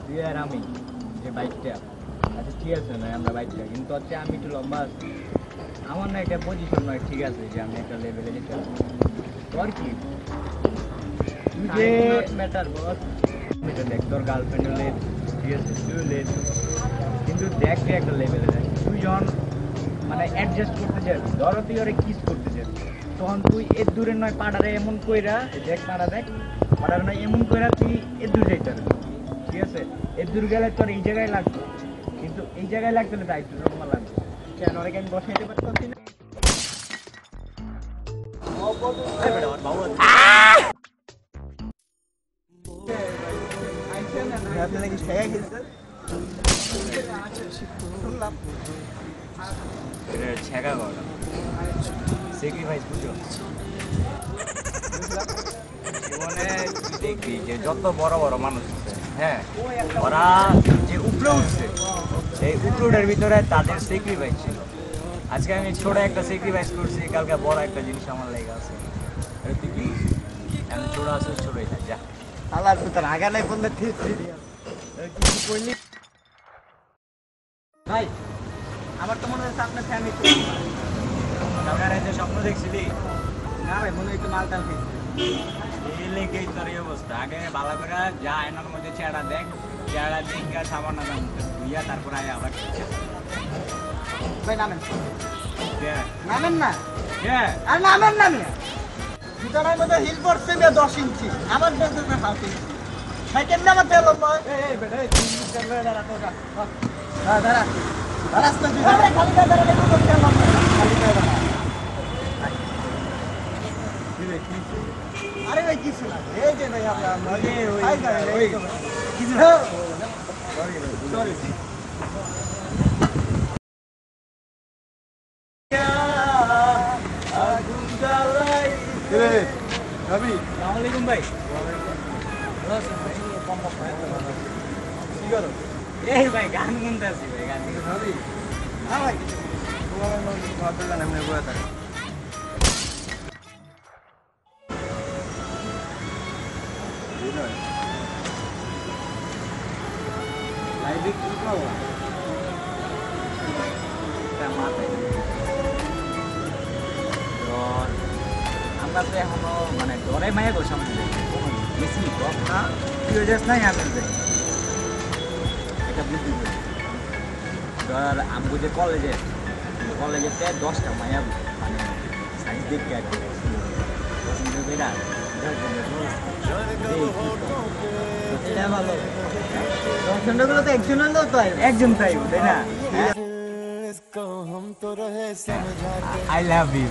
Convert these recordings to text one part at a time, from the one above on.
তুই আর আমি যে বাইকটা আচ্ছা ঠিক আছে নয় আমরা বাইকটা কিন্তু হচ্ছে আমি একটু লম্বা আছি আমার না একটা পজিশন নয় ঠিক আছে যে আমি একটা লেভেলে যেতে পারবো তোর কি তুই যে ম্যাটার বস এটা দেখ তোর গার্লফ্রেন্ড হলে ঠিক আছে তুই লেট কিন্তু দেখ তুই একটা লেভেলে দেখ তুই যখন মানে অ্যাডজাস্ট করতে যাবি ধরো তুই ওরে কিস করতে যাবি তখন তুই এর দূরে নয় পাড়ারে এমন কইরা দেখ পাড়া দেখ পাড়ার নয় এমন কইরা তুই এর দূর যাইতে পারবি ঠিক আছে এর দূর গেলে তোর এই জায়গায় লাগবে কিন্তু এই জায়গায় লাগতে হলে দায়িত্ব তোমার লাগবে কেন ওরে আমি বসাইতে পারছি না আপনি নাকি ঠেকা খেলছেন শুনলাম ছেঁকা করা স্যাক্রিফাইস বুঝো জীবনে দেখবি যে যত বড় বড় মানুষ আছে হ্যাঁ ওরা যে উপরে উঠছে এই উপরের ভিতরে তাদের স্যাক্রিফাইস ছিল আজকে আমি ছোট একটা স্যাক্রিফাইস করছি কালকে বড় একটা জিনিস আমার লেগে আছে তুই কি আমি ছোট আছো ছোটই থাক যা আলার তোর আগা নাই বললে ঠিক কিছু করলি ভাই আমার তো মনে হচ্ছে আপনার ফ্যামিলি স্বপ্ন দেখছিলি না ভাই মনে হয় একটু মাল টাল খেয়েছি এই লেগেই তোর এই অবস্থা আগে ভালো করে যা আয়নার মধ্যে চেহারা দেখ চেহারা দেখে সাবান আদান ধুইয়া তারপর আয় আবার ভাই নামেন নামেন না আর নামেন না ভিতরের মধ্যে হিল পড়ছে 10 ইঞ্চি আমার বলতে 7 ইঞ্চি ভাই কেমন আমার তেল এই বেটা এই দাঁড়া দাঁড়া রাস্তা দিয়ে খালি দাঁড়া দেখো তেল খালি দাঁড়া আরে ভাই কিছু না এই যে ভাই আমরা ওই কিছু না সরি আগুন জ্বালাই রে রবি আসসালামু আলাইকুম ভাই ভালো আছেন ভাই কম কম কি করো এই ভাই গান শুনতেছি ভাই গান রবি হ্যাঁ ভাই তোমার নাম ভাবলেন আমি বলে থাকি লাইভে কি করো আমরা তো এখনো মানে ডরে মায়া করছি আমাদের বেশি কম না তুই যাস নাই আমাদের একটা বুদ্ধি ধর আমি যে কলেজেতে 10টা মায়া মানে সাইজ দেখতে আর কি পছন্দ করে ভালো দর্শনগুলো তো একজন হলো তো একজন তাই তাই না I love you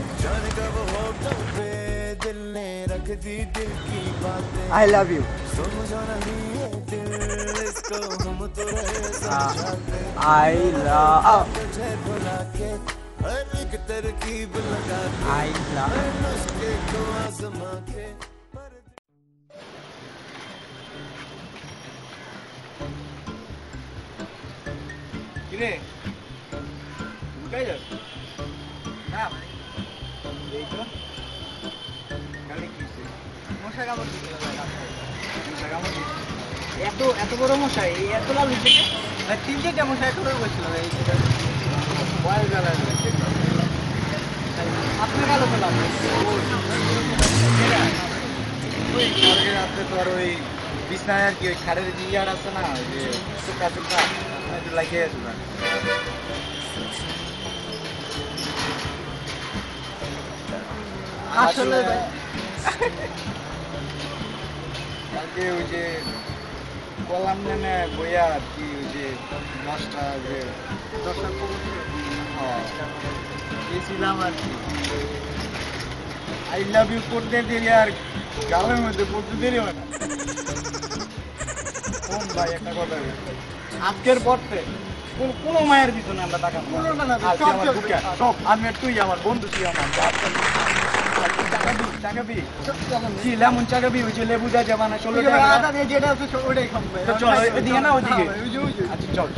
I love you I love কিরে কাইলো না ভাই এই তো কালি কিছে মশা কামড় দিছে মশা কামড় দিছে এত বড় মশা এই এত লাল হইছে না 3টা মশা একবার বসছিল এই সেটা বয়স জ্বালা আপনি কালো তো লাভ ওই কালকে রাতে তো আর ওই বিছনায় আর কি ওই খাড়ের জিয়ার আছে না ওই যে সুকা লাগিয়ে আছে না আসলে কালকে ওই যে কলাম নেনে বইয়া আর কি ওই যে 10টা যে 10টা গেছিলাম আর কি আই লাভ ইউ করতে দেরি আর গালের মধ্যে পড়তে দেরি হয় না কোন ভাই একটা কথা আজকের পড়তে কোনো মায়ের পিছনে আমরা টাকা সব আমি তুই আমার বন্ধু তুই আমার চাকাবি জি লেমন চাকাবি ওই যে লেবু যা জমানা 16 টাকা যেটা আছে ওটাই খাবো চল এদিকে না ওদিকে আচ্ছা চল